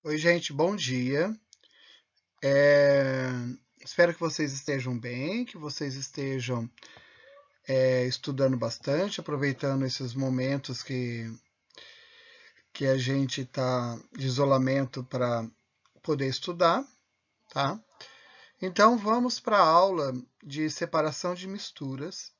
Oi, gente, bom dia. É, Espero que vocês estejam bem, que vocês estejam estudando bastante, aproveitando esses momentos que a gente está de isolamento para poder estudar, tá? Então, vamos para a aula de separação de misturas,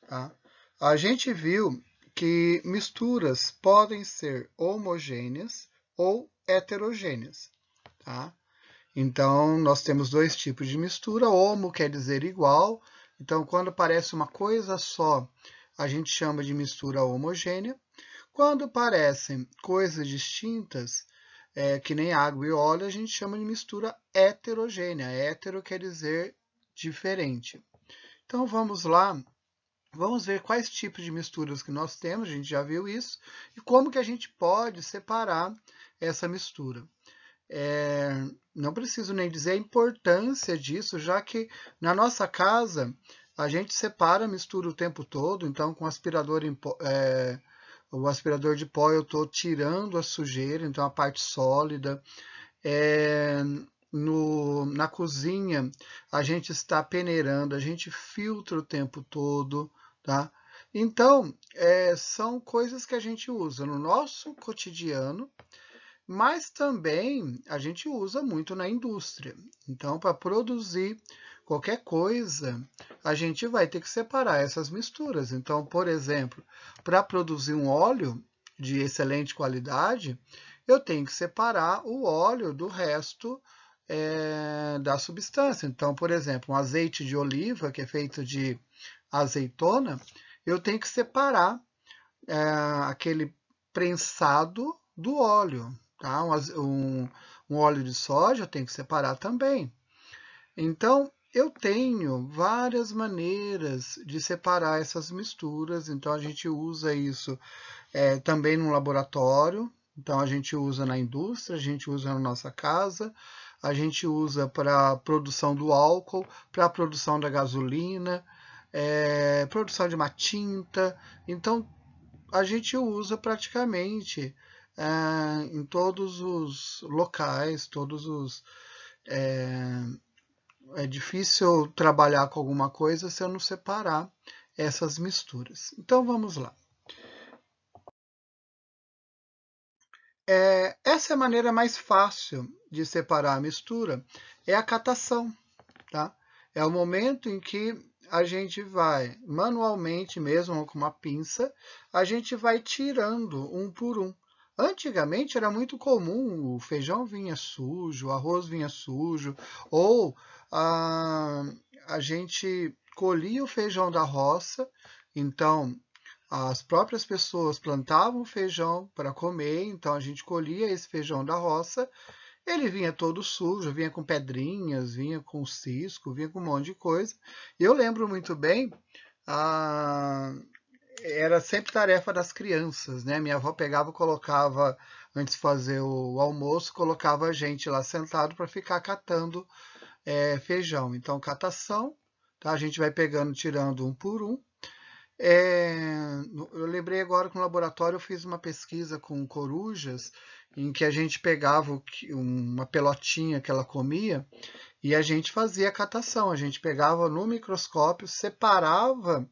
tá? A gente viu que misturas podem ser homogêneas ou heterogêneas, tá? Então, nós temos dois tipos de mistura. Homo quer dizer igual. Então, quando parece uma coisa só, a gente chama de mistura homogênea. Quando parecem coisas distintas, que nem água e óleo, a gente chama de mistura heterogênea. Hétero quer dizer diferente. Então, vamos lá. Vamos ver quais tipos de misturas que nós temos, a gente já viu isso, e como que a gente pode separar essa mistura. É, não preciso nem dizer a importância disso, já que na nossa casa a gente separa, mistura o tempo todo, então com o aspirador de pó eu estou tirando a sujeira, então a parte sólida. É, na cozinha a gente está peneirando, a gente filtra o tempo todo, tá? Então, são coisas que a gente usa no nosso cotidiano, mas também a gente usa muito na indústria. Então, para produzir qualquer coisa, a gente vai ter que separar essas misturas. Então, por exemplo, para produzir um óleo de excelente qualidade, eu tenho que separar o óleo do resto da substância. Então, por exemplo, um azeite de oliva, que é feito de azeitona, eu tenho que separar aquele prensado do óleo. Tá? Um óleo de soja eu tenho que separar também. Então, eu tenho várias maneiras de separar essas misturas. Então, a gente usa isso também no laboratório. Então, a gente usa na indústria, a gente usa na nossa casa, a gente usa para a produção do álcool, para a produção da gasolina, produção de uma tinta. Então, a gente usa praticamente em todos os locais, todos os. É difícil trabalhar com alguma coisa se eu não separar essas misturas. Então vamos lá. Essa é a maneira mais fácil de separar a mistura, é a catação, tá? É o momento em que a gente vai manualmente, mesmo com uma pinça, a gente vai tirando um por um. Antigamente era muito comum, o feijão vinha sujo, o arroz vinha sujo, ou a, a gente colhia o feijão da roça, então as próprias pessoas plantavam feijão para comer, então a gente colhia esse feijão da roça, ele vinha todo sujo, vinha com pedrinhas, vinha com cisco, vinha com um monte de coisa. E eu lembro muito bem, ah, era sempre tarefa das crianças, né? Minha avó pegava, colocava, antes de fazer o almoço, colocava a gente lá sentado para ficar catando feijão. Então, catação, tá? A gente vai pegando, tirando um por um. É, eu lembrei agora que no laboratório eu fiz uma pesquisa com corujas, em que a gente pegava uma pelotinha que ela comia e a gente fazia a catação. A gente pegava no microscópio, separava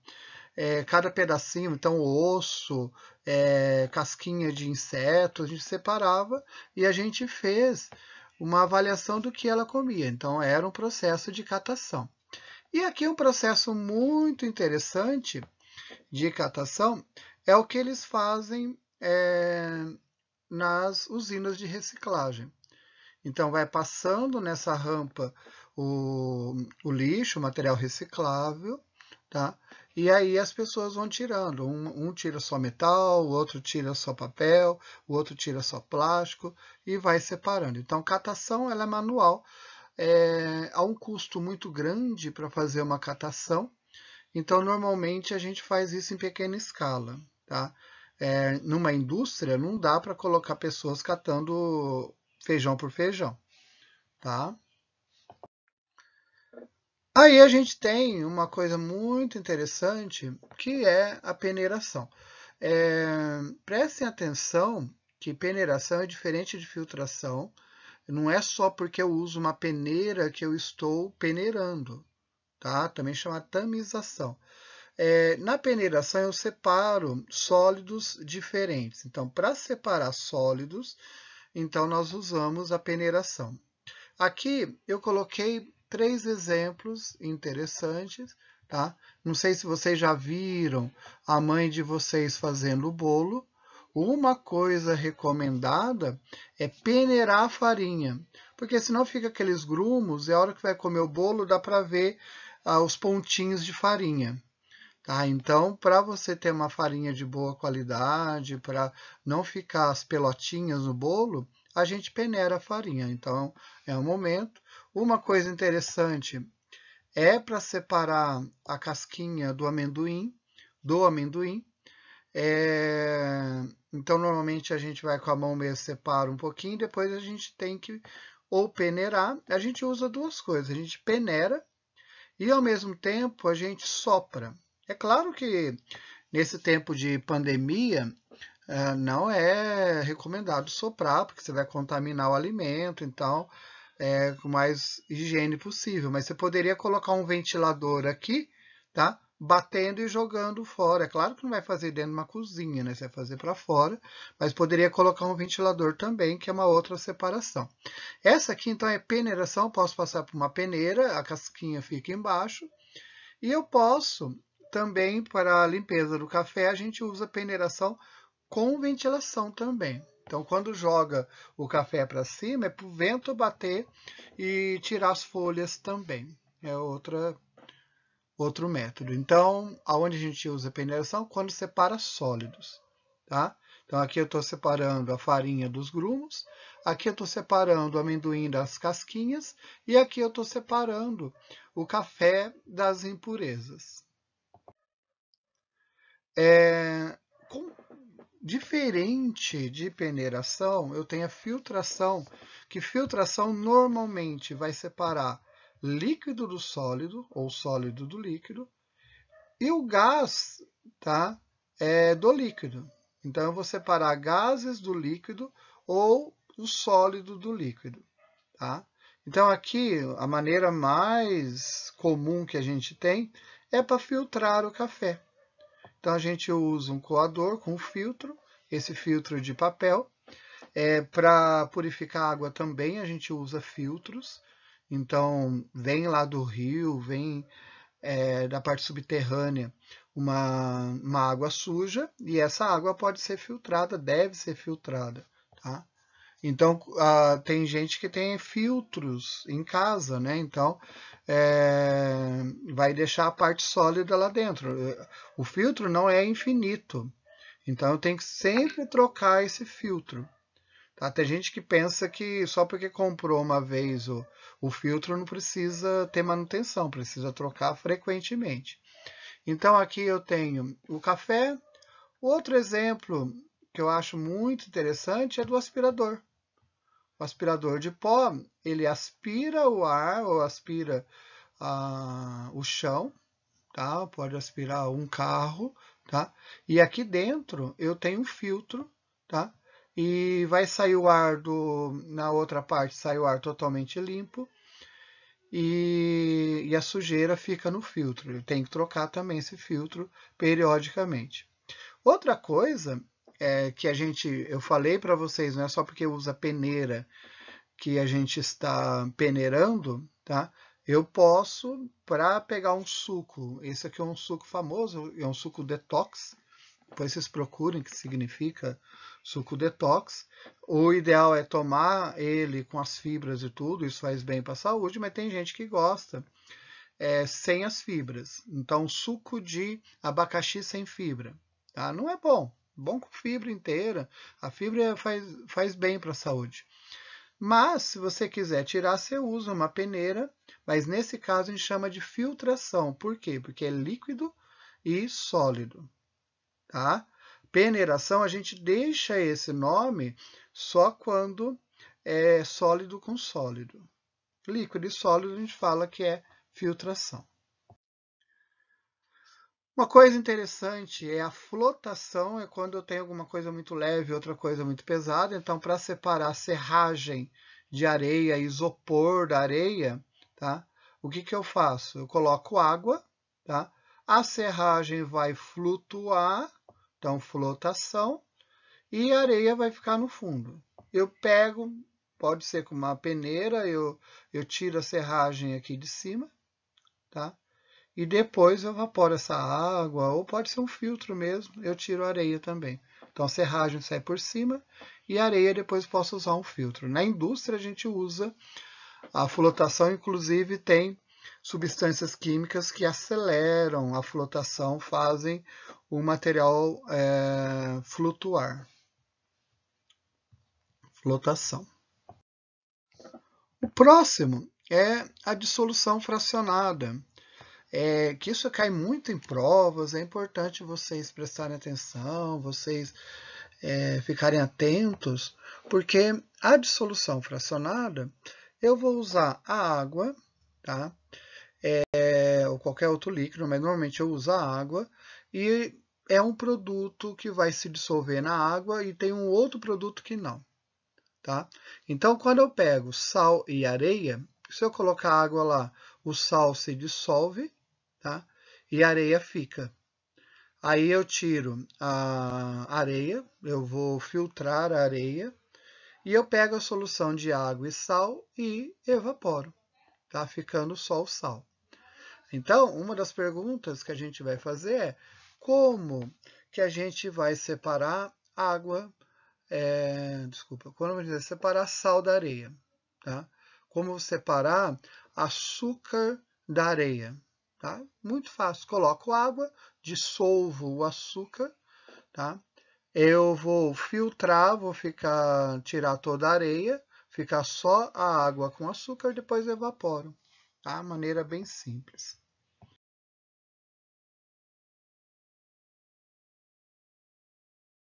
cada pedacinho, então osso, casquinha de inseto, a gente separava e a gente fez uma avaliação do que ela comia. Então era um processo de catação. E aqui um processo muito interessante de catação é o que eles fazem nas usinas de reciclagem. Então, vai passando nessa rampa o lixo, o material reciclável, tá? E aí as pessoas vão tirando. Um tira só metal, o outro tira só papel, o outro tira só plástico e vai separando. Então, catação ela é manual. Há um custo muito grande para fazer uma catação, então, normalmente a gente faz isso em pequena escala, tá? Numa indústria, não dá para colocar pessoas catando feijão por feijão, tá? Aí a gente tem uma coisa muito interessante, que é a peneiração. Prestem atenção que peneiração é diferente de filtração. não é só porque eu uso uma peneira que eu estou peneirando, tá? Também chama tamização. Na peneiração eu separo sólidos diferentes. Então, para separar sólidos, então nós usamos a peneiração. Aqui eu coloquei 3 exemplos interessantes, tá? Não sei se vocês já viram a mãe de vocês fazendo o bolo. Uma coisa recomendada é peneirar a farinha, porque senão fica aqueles grumos e a hora que vai comer o bolo dá para ver os pontinhos de farinha. Tá? Então, para você ter uma farinha de boa qualidade, para não ficar as pelotinhas no bolo, a gente peneira a farinha. Então, é um momento. Uma coisa interessante é para separar a casquinha do amendoim. Então, normalmente a gente vai com a mão mesmo, separa um pouquinho, depois a gente tem que ou peneirar. A gente usa duas coisas, a gente peneira e ao mesmo tempo a gente sopra. É claro que nesse tempo de pandemia não é recomendado soprar, porque você vai contaminar o alimento, então com mais higiene possível. Mas você poderia colocar um ventilador aqui, tá? Batendo e jogando fora. É claro que não vai fazer dentro de uma cozinha, né? Você vai fazer para fora, mas poderia colocar um ventilador também, que é uma outra separação. Essa aqui, então, é peneiração. Posso passar por uma peneira, a casquinha fica embaixo. E eu posso também, para a limpeza do café, a gente usa peneiração com ventilação também. Então, quando joga o café para cima, é para o vento bater e tirar as folhas também. É outro método. Então, aonde a gente usa peneiração? Quando separa sólidos. Tá? Então, aqui eu estou separando a farinha dos grumos, aqui eu estou separando o amendoim das casquinhas e aqui eu estou separando o café das impurezas. Com Diferente de peneiração, eu tenho a filtração, que filtração normalmente vai separar líquido do sólido, ou sólido do líquido, e o gás, tá, do líquido. Então, eu vou separar gases do líquido ou o sólido do líquido. Tá? Então, aqui, a maneira mais comum que a gente tem é para filtrar o café. Então, a gente usa um coador com filtro, esse filtro de papel. Para purificar água também, a gente usa filtros. Então, vem lá do rio, vem da parte subterrânea uma água suja, e essa água pode ser filtrada, deve ser filtrada. Tá? Então, tem gente que tem filtros em casa, né? Então, vai deixar a parte sólida lá dentro. O filtro não é infinito, então eu tenho que sempre trocar esse filtro. Tá? Tem gente que pensa que só porque comprou uma vez o filtro não precisa ter manutenção, precisa trocar frequentemente. Então, aqui eu tenho o café. Outro exemplo que eu acho muito interessante é do aspirador. O aspirador de pó, ele aspira o ar ou aspira o chão, tá? Pode aspirar um carro, tá? E aqui dentro eu tenho um filtro, tá? E vai sair o ar na outra parte, sai o ar totalmente limpo e a sujeira fica no filtro. Eu tenho que trocar também esse filtro periodicamente. Outra coisa que eu falei para vocês, não é só porque usa peneira que a gente está peneirando, tá? Eu posso, para pegar um suco, esse aqui é um suco famoso, é um suco detox, depois vocês procurem o que significa suco detox. O ideal é tomar ele com as fibras e tudo, isso faz bem para a saúde, mas tem gente que gosta sem as fibras. Então, suco de abacaxi sem fibra, tá? Não é bom, bom com fibra inteira, a fibra faz bem para a saúde. Mas, se você quiser tirar, você usa uma peneira, mas nesse caso a gente chama de filtração. Por quê? Porque é líquido e sólido. Tá? Peneiração, a gente deixa esse nome só quando é sólido com sólido. Líquido e sólido a gente fala que é filtração. Uma coisa interessante é a flotação, é quando eu tenho alguma coisa muito leve e outra coisa muito pesada. Então, para separar serragem de areia, isopor da areia, tá? O que eu faço? Eu coloco água, tá? A serragem vai flutuar, então flotação, e a areia vai ficar no fundo. Eu pego, pode ser com uma peneira, eu tiro a serragem aqui de cima, tá? E depois eu evaporo essa água, ou pode ser um filtro mesmo, eu tiro a areia também. Então a serragem sai por cima e a areia depois posso usar um filtro. Na indústria a gente usa a flotação, inclusive tem substâncias químicas que aceleram a flotação, fazem o material flutuar. Flotação. O próximo é a dissolução fracionada. Que isso cai muito em provas, é importante vocês prestarem atenção, vocês ficarem atentos, porque a dissolução fracionada, eu vou usar a água, tá? Ou qualquer outro líquido, mas normalmente eu uso a água, e é um produto que vai se dissolver na água e tem um outro produto que não, tá? Então, quando eu pego sal e areia, se eu colocar água lá, o sal se dissolve, tá? E a areia fica. Aí eu tiro a areia, eu vou filtrar a areia e eu pego a solução de água e sal e evaporo, tá? Ficando só o sal. Então, uma das perguntas que a gente vai fazer é como que a gente vai separar água, como a gente vai separar sal da areia, tá? Como separar açúcar da areia, tá? Muito fácil. Coloco água, dissolvo o açúcar, tá? Eu vou filtrar, tirar toda a areia, ficar só a água com açúcar, depois evaporo, tá? Maneira bem simples.